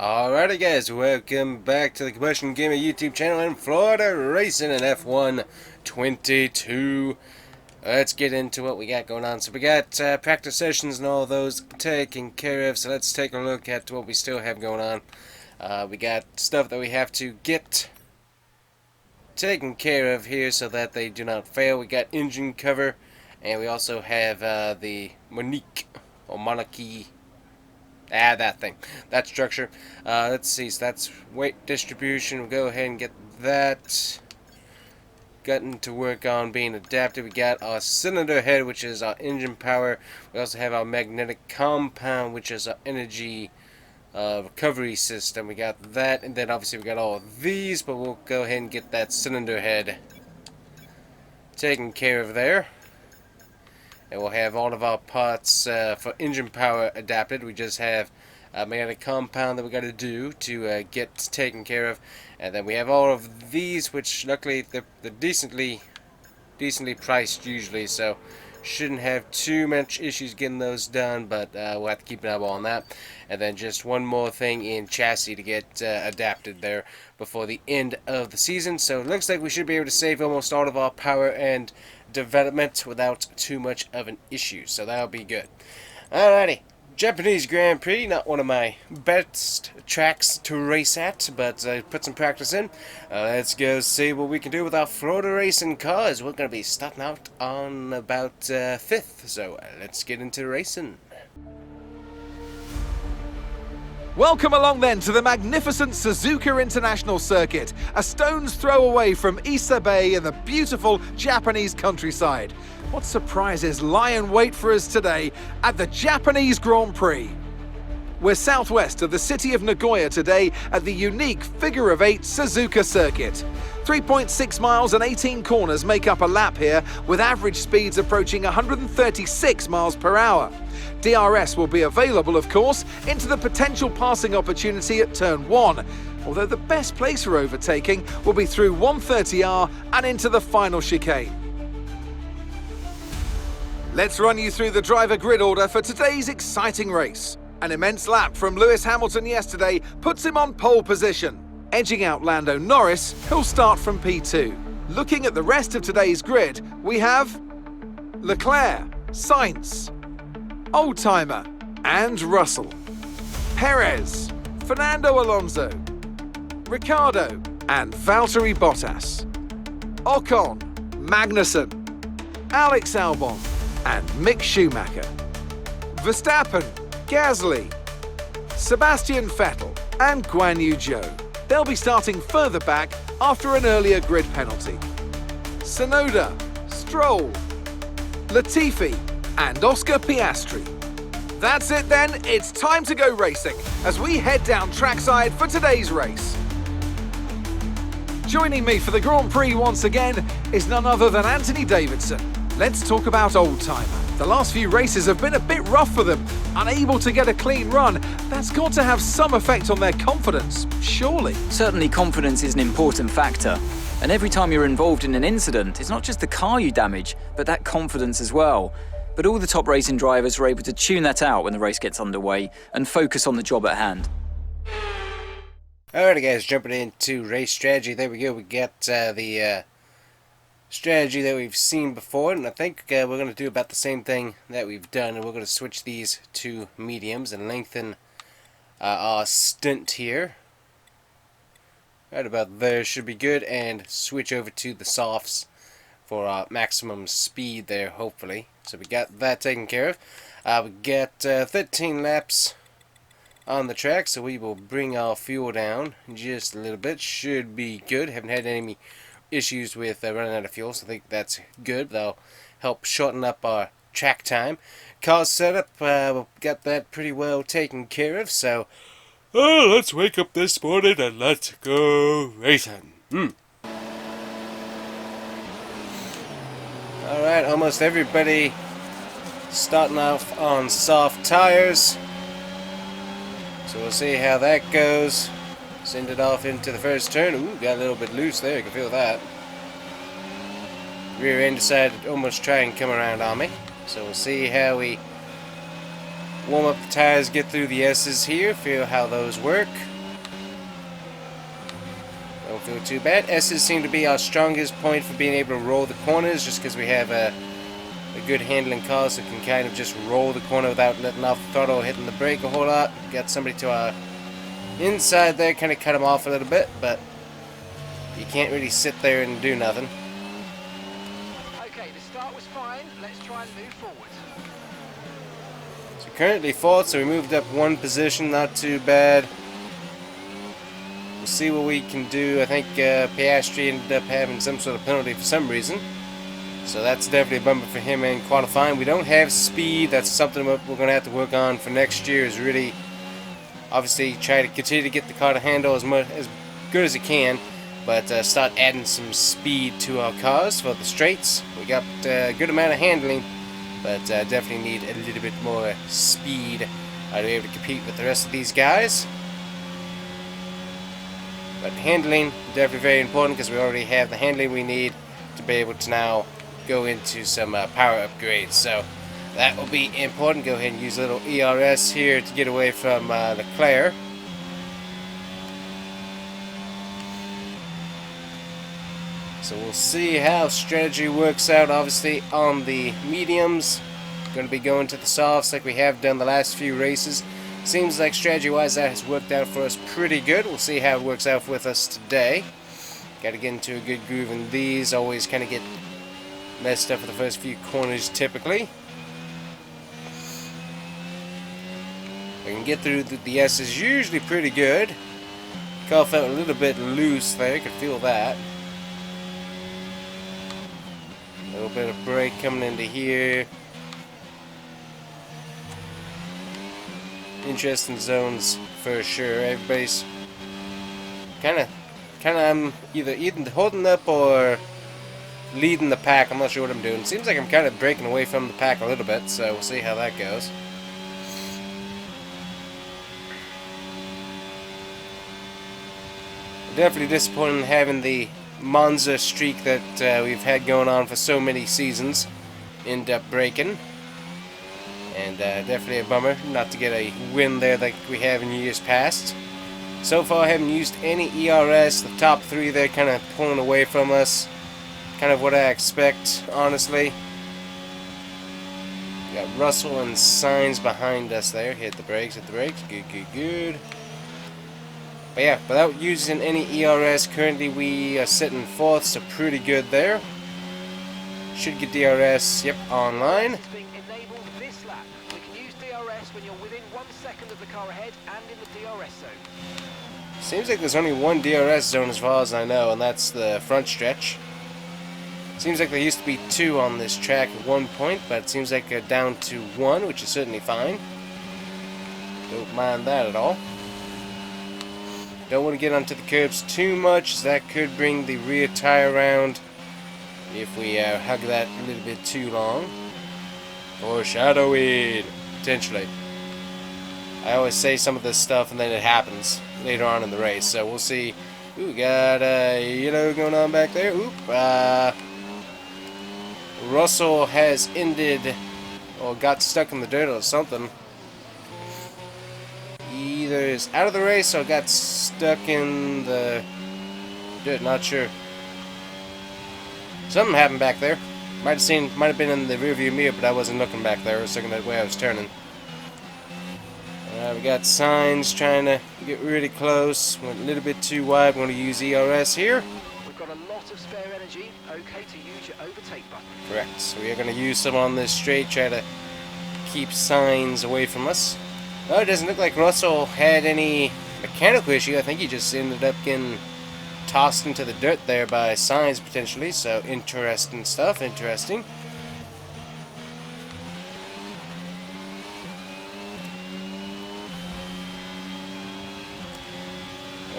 Alrighty guys, welcome back to the Combustion Gamer YouTube channel in Florida, racing in F1 22. Let's get into what we got going on. So we got practice sessions and all those taken care of, so let's take a look at what we still have going on. We got stuff that we have to get taken care of here so that they do not fail. We got engine cover, and we also have the monarchy. That thing. That structure. Let's see, so that's weight distribution. We'll go ahead and get that gotten to work on being adapted. We got our cylinder head, which is our engine power. We also have our magnetic compound, which is our energy recovery system. We got that, and then obviously we got all of these, but we'll go ahead and get that cylinder head taken care of there. And we'll have all of our parts for engine power adapted. We just have a magnetic compound that we got to do to get taken care of. And then we have all of these, which luckily they're decently priced usually, so shouldn't have too much issues getting those done, but we'll have to keep an eye on that. And then just one more thing in chassis to get adapted there before the end of the season. So it looks like we should be able to save almost all of our power and development without too much of an issue, so that'll be good. Alrighty, Japanese Grand Prix, not one of my best tracks to race at, but put some practice in. Let's go see what we can do with our Florida racing cars. We're going to be starting out on about 5th, so let's get into racing. Welcome along then to the magnificent Suzuka International Circuit, a stone's throw away from Issa Bay in the beautiful Japanese countryside. What surprises lie in wait for us today at the Japanese Grand Prix? We're southwest of the city of Nagoya today at the unique figure-of-8 Suzuka Circuit. 3.6 miles and 18 corners make up a lap here, with average speeds approaching 136 miles per hour. DRS will be available, of course, into the potential passing opportunity at turn 1, although the best place for overtaking will be through 130R and into the final chicane. Let's run you through the driver grid order for today's exciting race. An immense lap from Lewis Hamilton yesterday puts him on pole position. Edging out Lando Norris, who'll start from P2. Looking at the rest of today's grid, we have Leclerc, Sainz, Oldtimer, and Russell, Perez, Fernando Alonso, Ricciardo, and Valtteri Bottas, Ocon, Magnussen, Alex Albon, and Mick Schumacher, Verstappen, Gasly, Sebastian Vettel, and Guan Yu Zhou. They'll be starting further back after an earlier grid penalty. Tsunoda, Stroll, Latifi, and Oscar Piastri. That's it then, it's time to go racing as we head down trackside for today's race. Joining me for the Grand Prix once again is none other than Anthony Davidson. Let's talk about Oldtimer. The last few races have been a bit rough for them, unable to get a clean run. That's got to have some effect on their confidence, surely. Certainly confidence is an important factor. And every time you're involved in an incident, it's not just the car you damage, but that confidence as well. But all the top racing drivers are able to tune that out when the race gets underway and focus on the job at hand. Alrighty guys, jumping into race strategy. There we go, we get the strategy that we've seen before, and I think we're going to do about the same thing that we've done, and we're going to switch these to mediums and lengthen our stint here. Right about there should be good, and switch over to the softs for our maximum speed there, hopefully. So we got that taken care of. We got 13 laps on the track, so we will bring our fuel down just a little bit. Should be good. Haven't had any issues with running out of fuel, so I think that's good. That'll help shorten up our track time. Car setup, we've got that pretty well taken care of, so let's wake up this morning and let's go racing. Alright, almost everybody starting off on soft tires, so we'll see how that goes. Send it off into the first turn. Ooh, got a little bit loose there, you can feel that. Rear end decided to almost try and come around on me. So we'll see how we warm up the tires, get through the S's here, feel how those work. Don't feel too bad. S's seem to be our strongest point for being able to roll the corners, just because we have a good handling car, so can kind of just roll the corner without letting off the throttle or hitting the brake a whole lot. Got somebody to our inside there, kind of cut him off a little bit, but you can't really sit there and do nothing. Okay, the start was fine. Let's try and move forward. So currently fourth, so we moved up one position, not too bad. We'll see what we can do. I think Piastri ended up having some sort of penalty for some reason. So that's definitely a bummer for him in qualifying. We don't have speed. That's something we're going to have to work on for next year, is really obviously try to continue to get the car to handle as good as it can, but start adding some speed to our cars for the straights. We got a good amount of handling, but definitely need a little bit more speed to be able to compete with the rest of these guys. But handling, definitely very important, because we already have the handling we need to be able to now go into some power upgrades. So that will be important. Go ahead and use a little ERS here to get away from Leclerc. So we'll see how strategy works out. Obviously on the mediums, going to be going to the softs like we have done the last few races. Seems like strategy wise that has worked out for us pretty good. We'll see how it works out with us today. Got to get into a good groove in these. Always kind of get messed up for the first few corners typically. We can get through the S is usually pretty good. Car felt a little bit loose there. Could feel that. A little bit of brake coming into here. Interesting zones for sure. Everybody's kind of either holding up or leading the pack. I'm not sure what I'm doing. Seems like I'm kind of breaking away from the pack a little bit, so we'll see how that goes. Definitely disappointed having the Monza streak that we've had going on for so many seasons end up breaking. And definitely a bummer not to get a win there like we have in years past. So far I haven't used any ERS. The top three there kind of pulling away from us. Kind of what I expect, honestly. We got Russell and Sainz behind us there. Hit the brakes, hit the brakes. Good, good, good. But yeah, without using any ERS, currently we are sitting fourth, so pretty good there. Should get DRS, yep, online. It's being enabled this lap. We can use DRS when you're within 1 second of the car ahead and in the DRS zone. Seems like there's only one DRS zone as far as I know, and that's the front stretch. Seems like there used to be two on this track at one point, but it seems like they're down to one, which is certainly fine. Don't mind that at all. Don't want to get onto the curbs too much, as that could bring the rear tire around if we hug that a little bit too long. Foreshadowing, potentially. I always say some of this stuff and then it happens later on in the race, so we'll see. Ooh, we got a yellow going on back there. Oop, Russell has ended or got stuck in the dirt or something. Either is out of the race or got stuck in the dirt, not sure. Something happened back there. Might have been in the rearview mirror, but I wasn't looking back there. I was looking that way I was turning. We got Sainz trying to get really close. Went a little bit too wide. We're going to use ERS here. We've got a lot of spare energy. Okay to use your overtake button. Correct. So we are going to use some on this straight. Try to keep Sainz away from us. Oh, it doesn't look like Russell had any mechanical issue. I think he just ended up getting tossed into the dirt there by Sainz potentially. So interesting stuff. Interesting.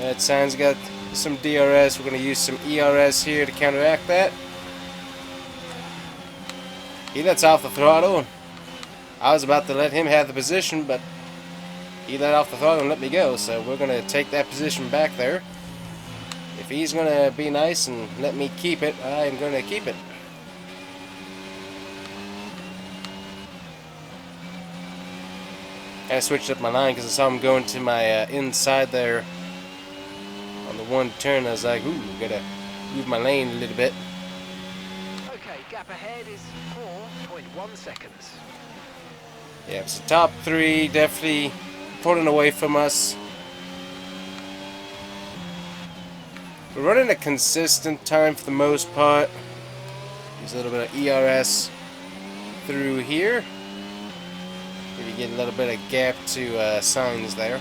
That Sainz got some DRS. We're going to use some ERS here to counteract that. He lets off the throttle. I was about to let him have the position, but he let off the throttle and let me go. So we're going to take that position back there. If he's going to be nice and let me keep it, I am going to keep it. I switched up my line because I saw him going to my inside there on the one turn. I was like, ooh, gotta move my lane a little bit. Okay, gap ahead is 4.1 seconds. Yeah, so top three definitely pulling away from us. We're running a consistent time for the most part. There's a little bit of ERS through here. Maybe get a little bit of gap to signs there.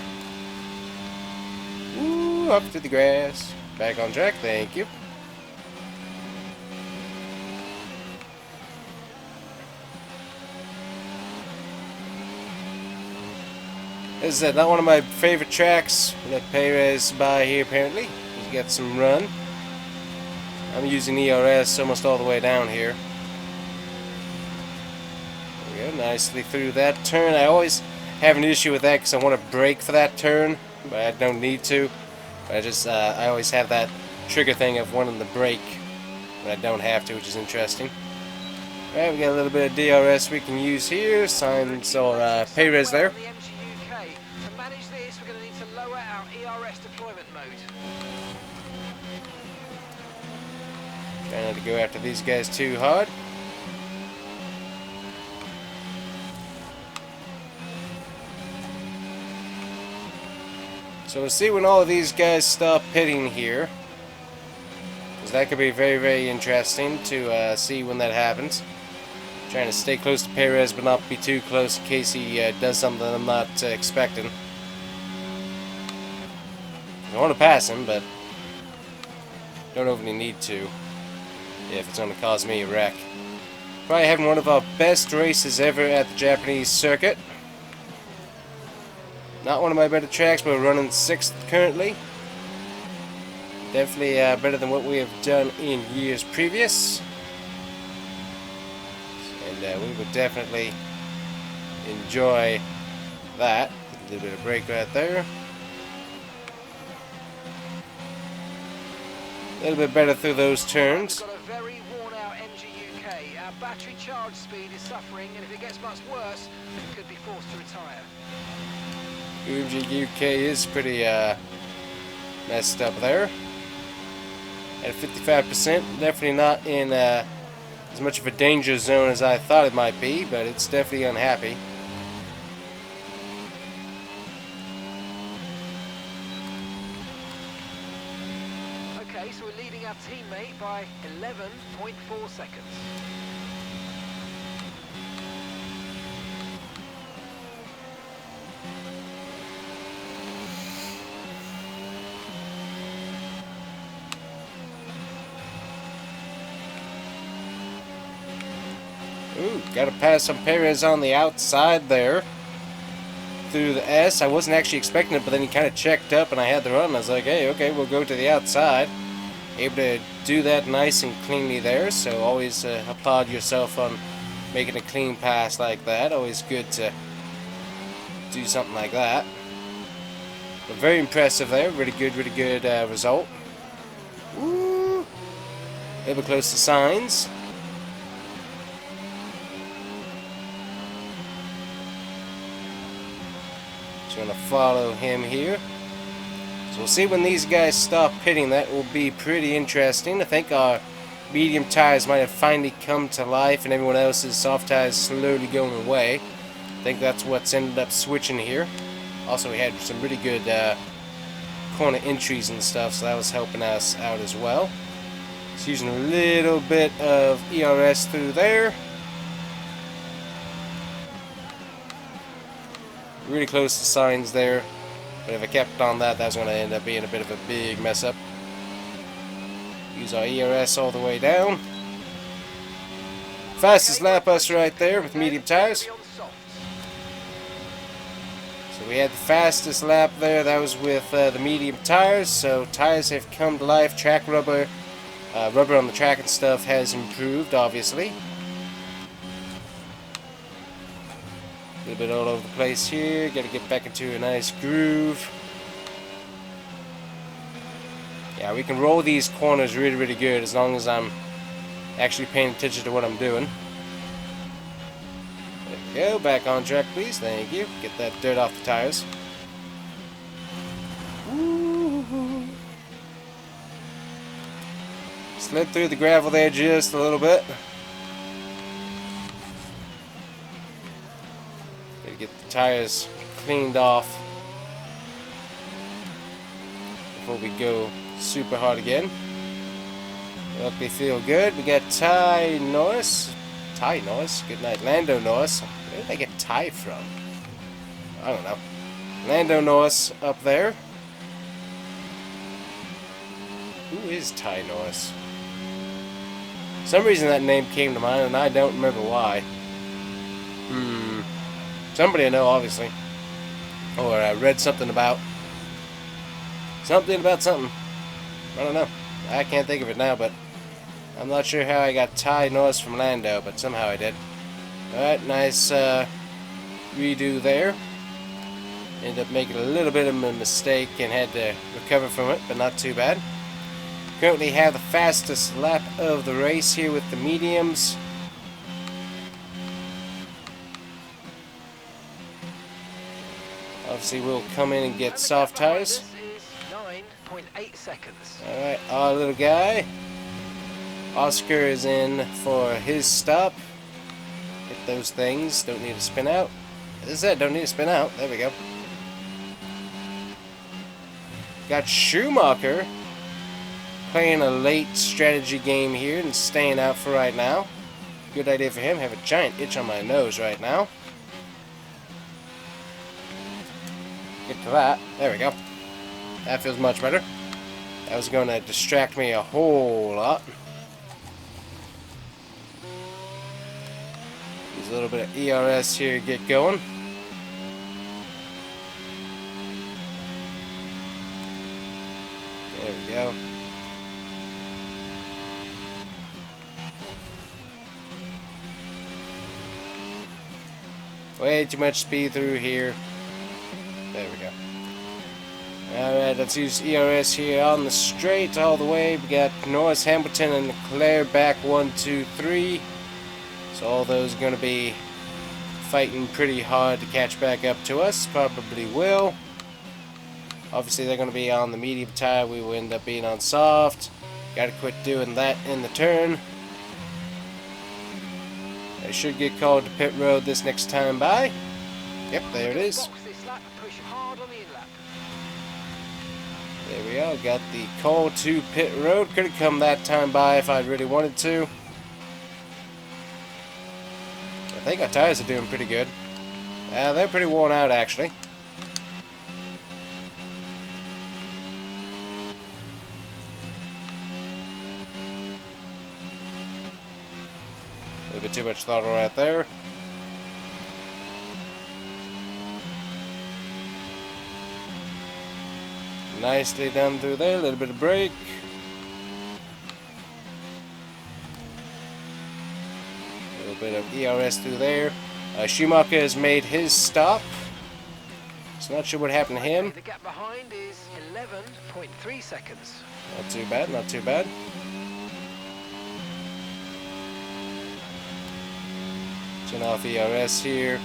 Ooh, up to the grass. Back on track, thank you. This is not one of my favorite tracks. We let Perez by here apparently. He's got some run. I'm using ERS almost all the way down here. There we go, nicely through that turn. I always have an issue with that because I want to brake for that turn, but I don't need to. But I always have that trigger thing of wanting to brake when I don't have to, which is interesting. Alright, we got a little bit of DRS we can use here. Signs or Perez there. To manage this, we're going to need to lower our ERS deployment mode. Trying not to go after these guys too hard. So we'll see when all of these guys stop pitting here, because that could be very, very interesting to see when that happens. Trying to stay close to Perez but not be too close in case he does something I'm not expecting. I want to pass him, but don't overly need to if it's going to cause me a wreck. Probably having one of our best races ever at the Japanese circuit. Not one of my better tracks, but we're running 6th currently. Definitely better than what we have done in years previous. And we would definitely enjoy that. A little bit of brake right there. A little bit better through those turns. We've got a very worn out MGUK. Our battery charge speed is suffering, and if it gets much worse, we could be forced to retire. MGUK is pretty messed up there. At 55%, definitely not in as much of a danger zone as I thought it might be, but it's definitely unhappy. Okay, so we're leading our teammate by 11.4 seconds. Ooh, got to pass some Perez on the outside there through the S. I wasn't actually expecting it, but then he kind of checked up and I had the run. I was like, hey, okay, we'll go to the outside. Able to do that nice and cleanly there, so always applaud yourself on making a clean pass like that. Always good to do something like that. But very impressive there. Really good result. Ooh. A little bit close to signs. Going to follow him here. So we'll see when these guys stop pitting. That will be pretty interesting. I think our medium tires might have finally come to life and everyone else's soft tires slowly going away. I think that's what's ended up switching here. Also, we had some really good corner entries and stuff, so that was helping us out as well. Just using a little bit of ERS through there. Really close to signs there, but if I kept on that, that was going to end up being a bit of a big mess up. Use our ERS all the way down. Fastest lap us right there with medium tires. So we had the fastest lap there, that was with the medium tires, so tires have come to life. Track rubber, rubber on the track and stuff has improved, obviously. A little bit all over the place here. Got to get back into a nice groove. Yeah, we can roll these corners really good as long as I'm actually paying attention to what I'm doing. Go back on track, please. Thank you. Get that dirt off the tires. Woo-hoo. Slid through the gravel there just a little bit. Gotta get the tires cleaned off before we go super hard again. Look, they feel good. We got Ty Norris. Ty Norris? Good night. Lando Norris. Where did I get Ty from? I don't know. Lando Norris up there. Who is Ty Norris? For some reason that name came to mind and I don't remember why. Somebody I know, obviously. Or I read something about. Something about something. I don't know. I can't think of it now, but I'm not sure how I got Ty Norris from Lando, but somehow I did. Alright, nice redo there. Ended up making a little bit of a mistake and had to recover from it, but not too bad. Currently have the fastest lap of the race here with the mediums. Obviously we'll come in and get soft tires. 9.8 seconds. Alright, our little guy. Oscar is in for his stop. Hit those things. Don't need to spin out. As I said, don't need to spin out. There we go. Got Schumacher playing a late strategy game here and staying out for right now. Good idea for him. Have a giant itch on my nose right now. Get to that. There we go. That feels much better. That was going to distract me a whole lot. Use a little bit of ERS here to get going. There we go. Way too much speed through here. There we go. Alright, let's use ERS here on the straight all the way. We got Norris, Hamilton, and Leclerc back 1, 2, 3. So all those are going to be fighting pretty hard to catch back up to us. Probably will. Obviously they're going to be on the medium tire. We will end up being on soft. Got to quit doing that in the turn. I should get called to pit road this next time by. Yep, there it is. There we go. Got the call to pit road. Could have come that time by if I really wanted to. I think our tires are doing pretty good. They're pretty worn out actually. A little bit too much throttle right there. Nicely done through there. A little bit of brake. A little bit of ERS through there. Schumacher has made his stop. So not sure what happened to him. The gap behind is 11.3 seconds. Not too bad, not too bad. Turn off ERS here.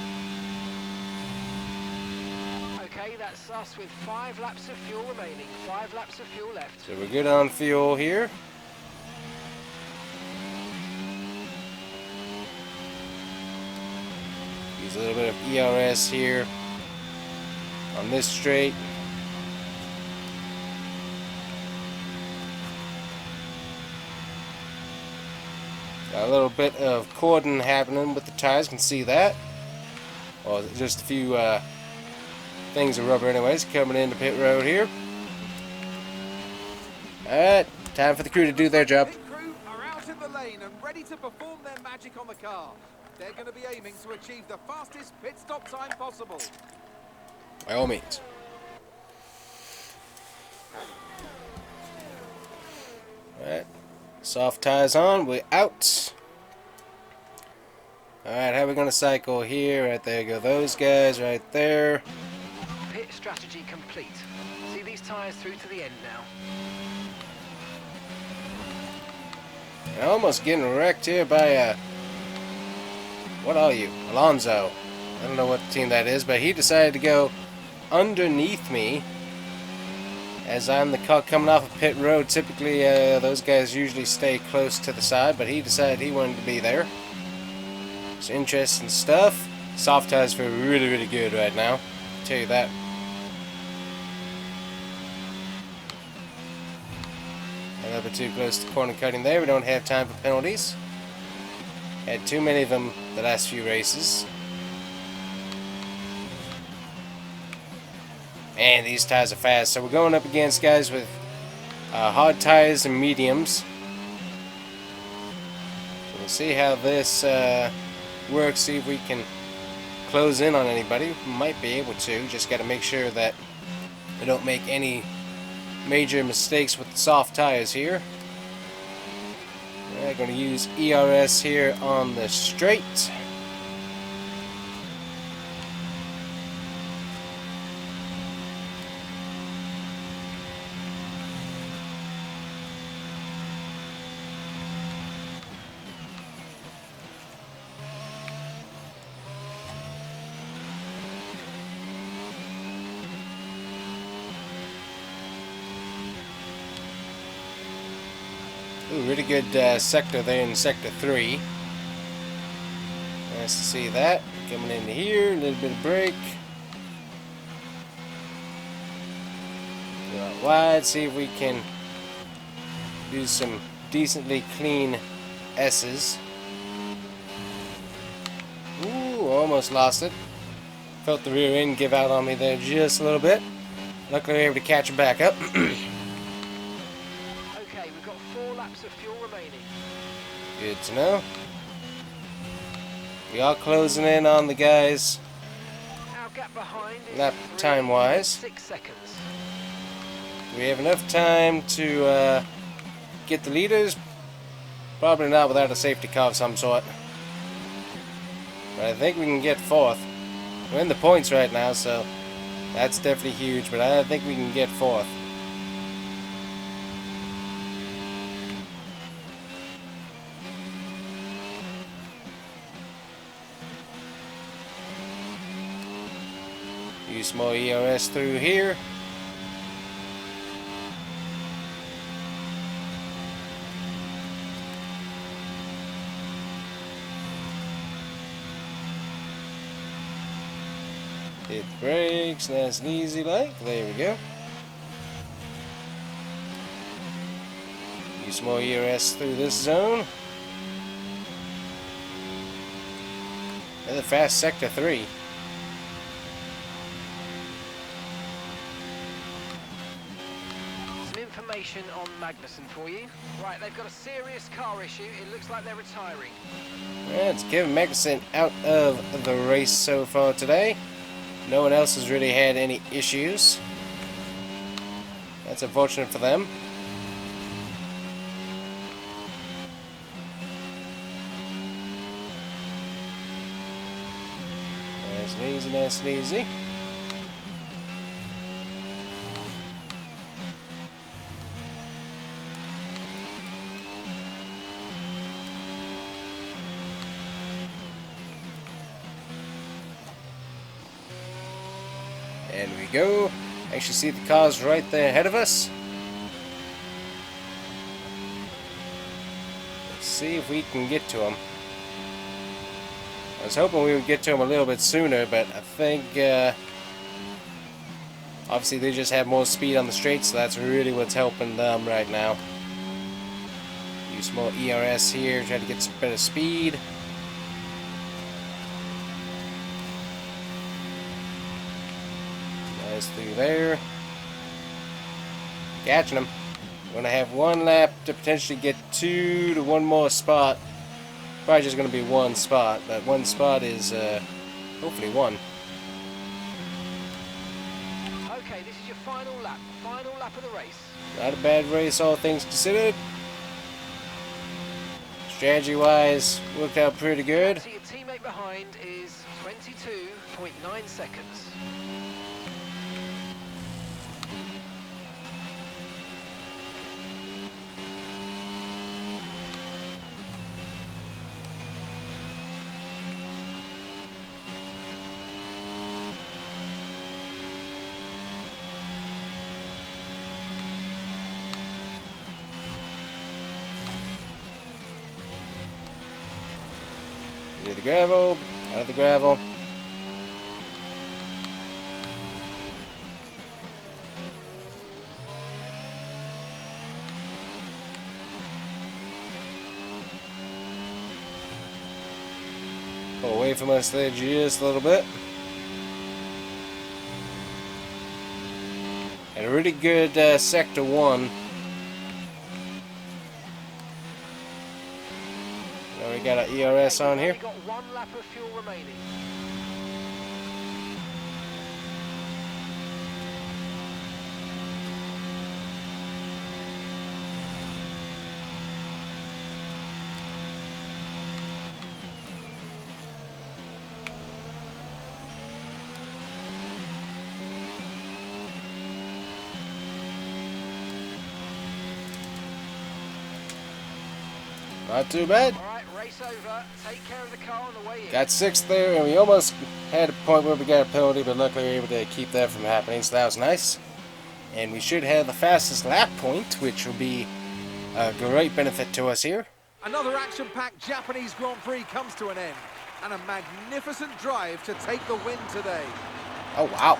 Okay, that's us with 5 laps of fuel remaining. 5 laps of fuel left. So we're good on fuel here. Use a little bit of ERS here on this straight. Got a little bit of cordon happening with the tires, you can see that. Well, just a few things of rubber anyways, coming into pit road here. Alright, time for the crew to do their job. Pit crew are out in the lane and ready to perform their magic on the car. They're going to be aiming to achieve the fastest pit stop time possible. By all means. Alright, soft tires on, we're out. Alright, how are we going to cycle here? Right there go those guys right there. Pit strategy complete. See these tyres through to the end now. Almost getting wrecked here by What are you? Alonso. I don't know what team that is, but he decided to go underneath me as I'm the car coming off of pit road. Typically, those guys usually stay close to the side, but he decided he wanted to be there. It's interesting stuff. Soft tires feel really, really good right now. I'll tell you that. A little bit too close to corner cutting there. We don't have time for penalties. Had too many of them the last few races. Man, these tires are fast. So we're going up against guys with hard tires and mediums. So we'll see how this works. See if we can close in on anybody. We might be able to. Just got to make sure that we don't make any major mistakes with the soft tires here. We're going to use ERS here on the straight. Ooh, really good sector there in Sector 3. Nice to see that. Coming into here, a little bit of brake. Go out wide, see if we can do some decently clean S's. Ooh, almost lost it. Felt the rear end give out on me there just a little bit. Luckily, we were able to catch it back up. Of fuel remaining. Good to know. We are closing in on the guys. Our gap behind is lap time wise. 6 seconds. Do we have enough time to get the leaders? Probably not without a safety car of some sort. But I think we can get 4th. We're in the points right now, so that's definitely huge, but I think we can get 4th. Use more ERS through here. Hit brakes, nice and easy like. There we go. Use more ERS through this zone. Another fast Sector 3. Information on Magnussen for you. Right, they've got a serious car issue. It looks like they're retiring. It's Kevin Magnussen out of the race so far today. No one else has really had any issues. That's unfortunate for them. Nice and easy, nice and easy. And we go. Actually see the cars right there ahead of us. Let's see if we can get to them. I was hoping we would get to them a little bit sooner, but I think obviously they just have more speed on the straight, so that's really what's helping them right now. Use more ERS here, try to get some better speed. Through there. Catching them. We're going to have 1 lap to potentially get 2 to 1 more spot. Probably just going to be 1 spot, but 1 spot is hopefully 1. Okay, this is your final lap of the race. Not a bad race, all things considered. Strategy-wise, worked out pretty good. So your teammate behind is 22.9 seconds. Through the gravel, out of the gravel. Pull away from us there just a little bit. And a really good sector 1. Now we got our ERS on here. We've got 1 lap of fuel remaining. Not too bad. Alright, race over. Take care of the car on the way in. Got 6th there, and we almost had a point where we got a penalty, but luckily we were able to keep that from happening, so that was nice. And we should have the fastest lap point, which will be a great benefit to us here. Another action-packed Japanese Grand Prix comes to an end, and a magnificent drive to take the win today. Oh, wow.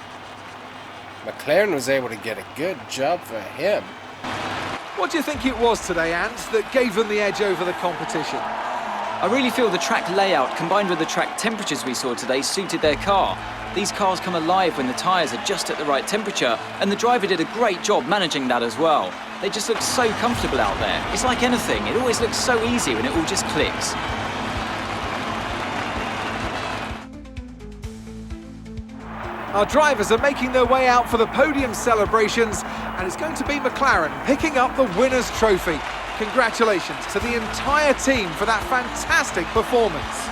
McLaren was able to get a good job for him. What do you think it was today, Ant, that gave them the edge over the competition? I really feel the track layout combined with the track temperatures we saw today suited their car. These cars come alive when the tyres are just at the right temperature, and the driver did a great job managing that as well. They just look so comfortable out there. It's like anything, it always looks so easy when it all just clicks. Our drivers are making their way out for the podium celebrations, and it's going to be McLaren picking up the winner's trophy. Congratulations to the entire team for that fantastic performance.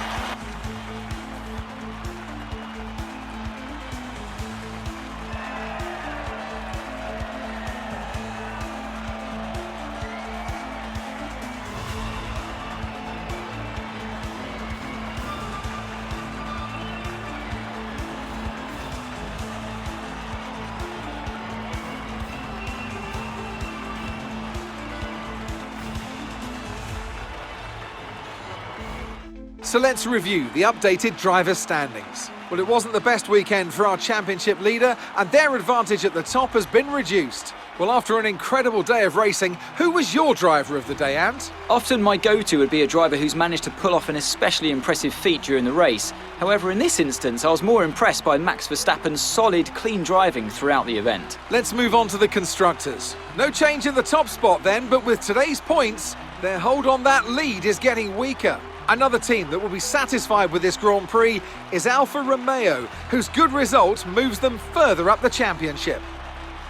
So let's review the updated driver standings. Well, it wasn't the best weekend for our championship leader, and their advantage at the top has been reduced. Well, after an incredible day of racing, who was your driver of the day, Ant? Often my go-to would be a driver who's managed to pull off an especially impressive feat during the race. However, in this instance, I was more impressed by Max Verstappen's solid, clean driving throughout the event. Let's move on to the constructors. No change in the top spot then, but with today's points, their hold on that lead is getting weaker. Another team that will be satisfied with this Grand Prix is Alfa Romeo, whose good result moves them further up the championship.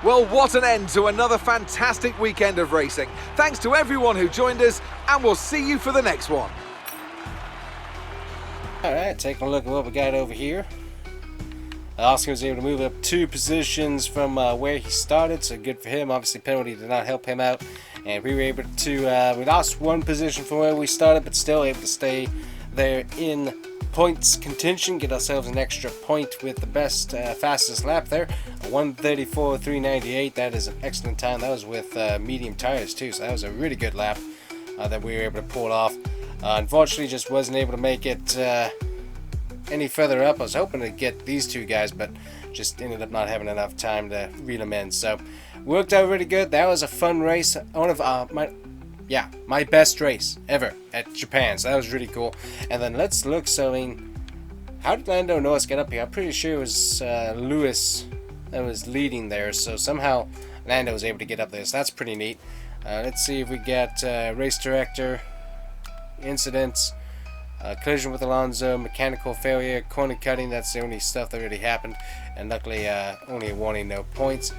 Well, what an end to another fantastic weekend of racing. Thanks to everyone who joined us, and we'll see you for the next one. Alright, taking a look at what we got over here. Oscar was able to move up 2 positions from where he started, so good for him. Obviously, penalty did not help him out. And we were able to, we lost 1 position from where we started, but still able to stay there in points contention, get ourselves an extra point with the best, fastest lap there, 1:34.398. That is an excellent time. That was with medium tires too, so that was a really good lap that we were able to pull off. Unfortunately, just wasn't able to make it any further up. I was hoping to get these 2 guys, but just ended up not having enough time to reel them in. So worked out really good. That was a fun race. One of my best race ever at Japan. So that was really cool. And then let's look. So I mean, how did Lando Norris get up here? I'm pretty sure it was Lewis that was leading there. So somehow Lando was able to get up there. So that's pretty neat. Let's see if we get race director, incidents, collision with Alonso, mechanical failure, corner cutting. That's the only stuff that really happened, and luckily only a warning, no points.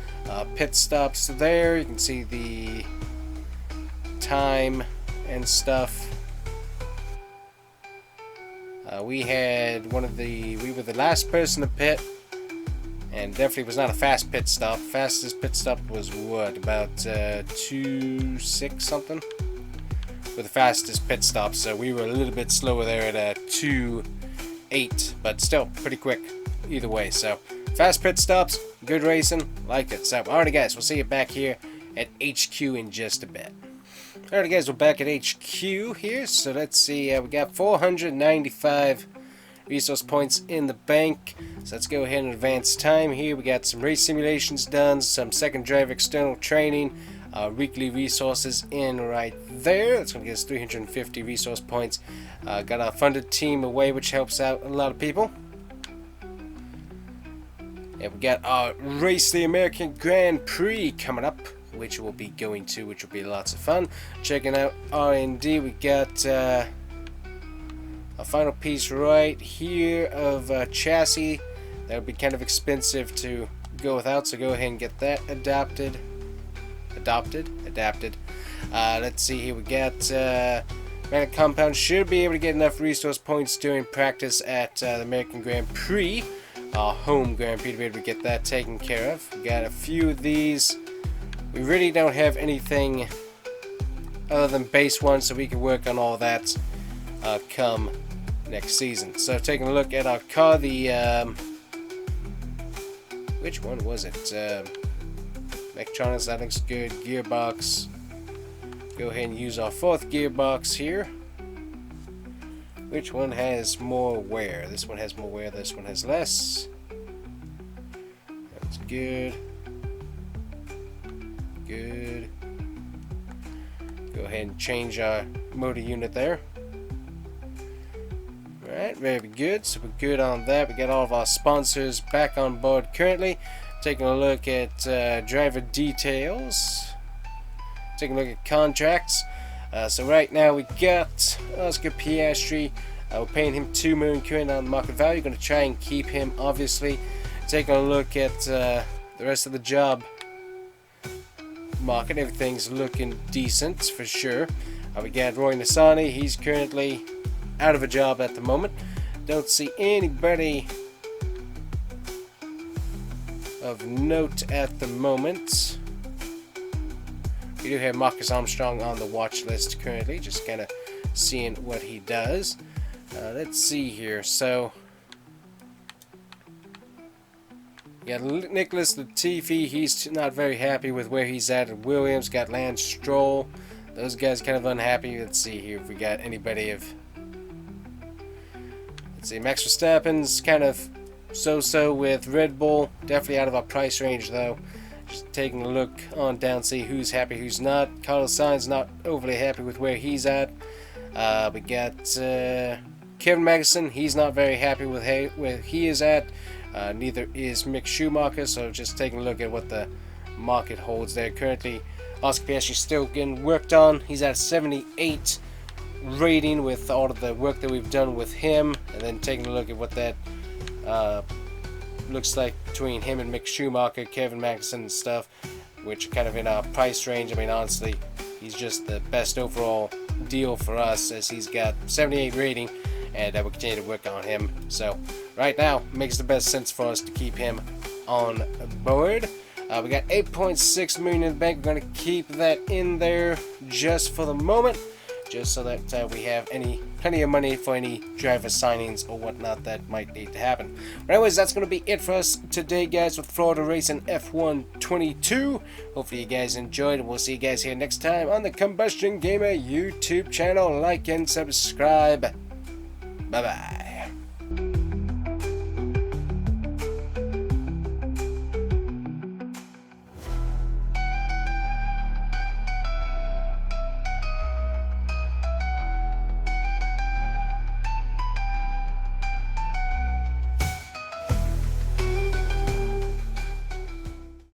Pit stops there. You can see the time and stuff. We were the last person to pit, and definitely was not a fast pit stop. Fastest pit stop was what, about 2.6 something for the fastest pit stop, so we were a little bit slower there at 2.8, but still pretty quick either way. So fast pit stops, good racing, liked it. So alrighty guys, we'll see you back here at HQ in just a bit. Alright guys, we're back at HQ here, so let's see, we got 495 resource points in the bank, so let's go ahead and advance time here. We got some race simulations done, some second driver external training, weekly resources in right there. That's going to get us 350 resource points. Got our funded team away, which helps out a lot of people. And we got our race, the American Grand Prix, coming up, which we'll be going to, which will be lots of fun. Checking out R&D, we got a final piece right here of chassis. That would be kind of expensive to go without, so go ahead and get that adapted. Let's see here, we got Magnet Compound should be able to get enough resource points during practice at the American Grand Prix, our home Grand Prix, to be able to get that taken care of. We got a few of these. We really don't have anything other than base one, so we can work on all that come next season. So taking a look at our car, the which one was it? Electronics, that looks good. Gearbox. Go ahead and use our fourth gearbox here. Which one has more wear? This one has more wear, this one has less. That's good. Good. Go ahead and change our motor unit there. Alright, very good. So we're good on that. We got all of our sponsors back on board currently. Taking a look at driver details. Taking a look at contracts. So right now we got Oscar Piastri. We're paying him 2 million current on market value. Going to try and keep him, obviously. Taking a look at the rest of the job market. Everything's looking decent for sure. We got Roy Nassani. He's currently out of a job at the moment. Don't see anybody of note at the moment. We do have Marcus Armstrong on the watch list currently, just kind of seeing what he does. Let's see here. So, yeah, Nicholas Latifi, he's not very happy with where he's at Williams. Got Lance Stroll. Those guys kind of unhappy. Let's see here if we got anybody of... Let's see, Max Verstappen's kind of so-so with Red Bull. Definitely out of our price range, though. Just taking a look on down, see who's happy, who's not. Carlos Sainz not overly happy with where he's at. We got Kevin Magnussen. He's not very happy with where he is at. Neither is Mick Schumacher. So just taking a look at what the market holds there. Currently, Oscar Piastri still getting worked on. He's at 78 rating with all of the work that we've done with him. And then taking a look at what that looks like between him and Mick Schumacher, Kevin Magnussen and stuff, which are kind of in our price range. I mean, honestly, he's just the best overall deal for us, as he's got 78 rating, and we'll continue to work on him. So right now makes the best sense for us to keep him on board. We got 8.6 million in the bank. We're going to keep that in there just for the moment, just so that we have plenty of money for any driver signings or whatnot that might need to happen. But anyways, that's going to be it for us today, guys, with Florida Racing F1 22. Hopefully you guys enjoyed, and we'll see you guys here next time on the Combustion Gamer YouTube channel. Like and subscribe. Bye-bye.